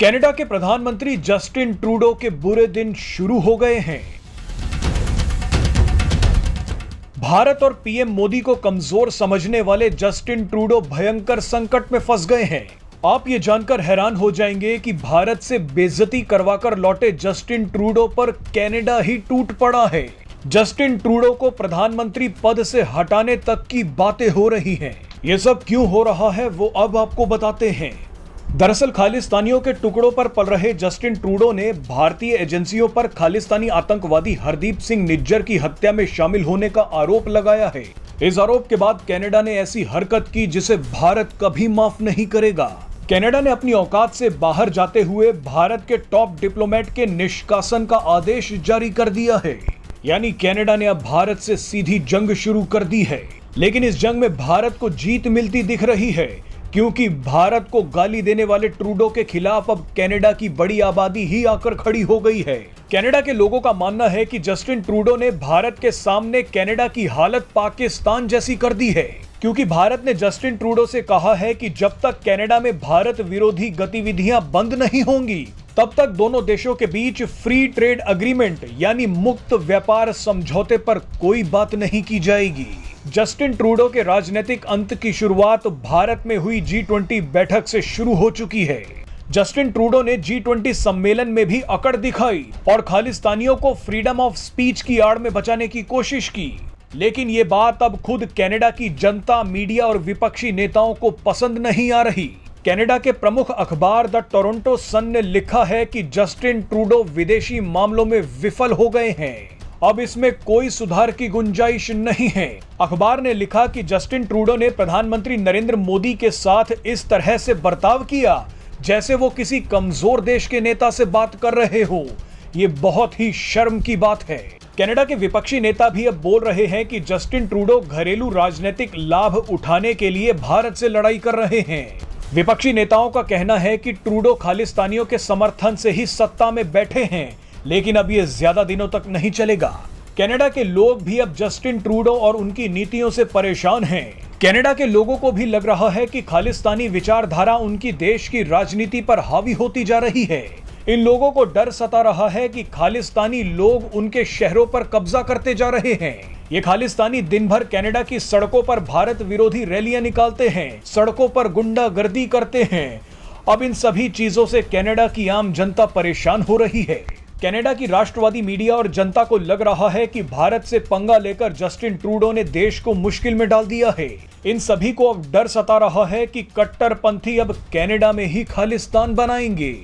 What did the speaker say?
Canada के प्रधानमंत्री Justin Trudeau के बुरे दिन शुरू हो गए हैं। भारत और पीएम मोदी को कमजोर समझने वाले जस्टिन ट्रूडो भयंकर संकट में फंस गए हैं। आप ये जानकर हैरान हो जाएंगे कि भारत से बेइज्जती करवाकर लौटे जस्टिन ट्रूडो पर कनाडा ही टूट पड़ा है। जस्टिन ट्रूडो को प्रधानमंत्री पद से हटाने तक की बातें हो रही हैं। ये सब क्यों हो रहा है वो अब आपको बताते हैं। दरअसल खालिस्तानियों के टुकड़ों पर पल रहे जस्टिन ट्रूडो ने भारतीय एजेंसियों पर खालिस्तानी आतंकवादी हरदीप सिंह निज्जर की हत्या में शामिल होने का आरोप लगाया है। इस आरोप के बाद कनाडा ने ऐसी हरकत की जिसे भारत कभी माफ नहीं करेगा। कनाडा ने अपनी औकात से बाहर जाते हुए भारत के टॉप डिप्लोमेट के निष्कासन का आदेश जारी कर दिया है। यानी कनाडा ने अब भारत से सीधी जंग शुरू कर दी है। लेकिन इस जंग में भारत को जीत मिलती दिख रही है, क्योंकि भारत को गाली देने वाले ट्रूडो के खिलाफ अब कनाडा की बड़ी आबादी ही आकर खड़ी हो गई है। कनाडा के लोगों का मानना है कि जस्टिन ट्रूडो ने भारत के सामने कनाडा की हालत पाकिस्तान जैसी कर दी है, क्योंकि भारत ने जस्टिन ट्रूडो से कहा है कि जब तक कनाडा में भारत विरोधी गतिविधियां बंद नहीं होंगी तब तक दोनों देशों के बीच फ्री ट्रेड एग्रीमेंट यानी मुक्त व्यापार समझौते पर कोई बात नहीं की जाएगी। जस्टिन ट्रूडो के राजनीतिक अंत की शुरुआत भारत में हुई G20 बैठक से शुरू हो चुकी है। जस्टिन ट्रूडो ने G20 सम्मेलन में भी अकड़ दिखाई और खालिस्तानियों को फ्रीडम ऑफ स्पीच की आड़ में बचाने की कोशिश की। लेकिन ये बात अब खुद कनाडा की जनता, मीडिया और विपक्षी नेताओं को पसंद नहीं आ रही। कनाडा के प्रमुख अखबार द टोरंटो सन ने लिखा है कि जस्टिन ट्रूडो विदेशी मामलों में विफल हो गए हैं। अब इसमें कोई सुधार की गुंजाइश नहीं है। अखबार ने लिखा कि जस्टिन ट्रूडो ने प्रधानमंत्री नरेंद्र मोदी के साथ इस तरह से बर्ताव किया जैसे वो किसी कमजोर देश के नेता से बात कर रहे हो। ये बहुत ही शर्म की बात है। कनाडा के विपक्षी नेता भी अब बोल रहे हैं कि जस्टिन ट्रूडो घरेलू राजनीतिक लाभ उठाने के लिए भारत से लड़ाई कर रहे हैं। विपक्षी नेताओं का कहना है कि ट्रूडो खालिस्तानियों के समर्थन से ही सत्ता में बैठे हैं, लेकिन अब ये ज्यादा दिनों तक नहीं चलेगा। कनाडा के लोग भी अब जस्टिन ट्रूडो और उनकी नीतियों से परेशान हैं। कनाडा के लोगों को भी लग रहा है कि खालिस्तानी विचारधारा उनकी देश की राजनीति पर हावी होती जा रही है। इन लोगों को डर सता रहा है कि खालिस्तानी लोग उनके शहरों पर कब्जा करते जा रहे हैं। ये खालिस्तानी दिन भर कनाडा की सड़कों पर भारत विरोधी रैलियां निकालते हैं, सड़कों पर गुंडागर्दी करते हैं। अब इन सभी चीजों से कनाडा की आम जनता परेशान हो रही है। कनाडा की राष्ट्रवादी मीडिया और जनता को लग रहा है कि भारत से पंगा लेकर जस्टिन ट्रूडो ने देश को मुश्किल में डाल दिया है। इन सभी को अब डर सता रहा है कि कट्टरपंथी अब कनाडा में ही खालिस्तान बनाएंगे।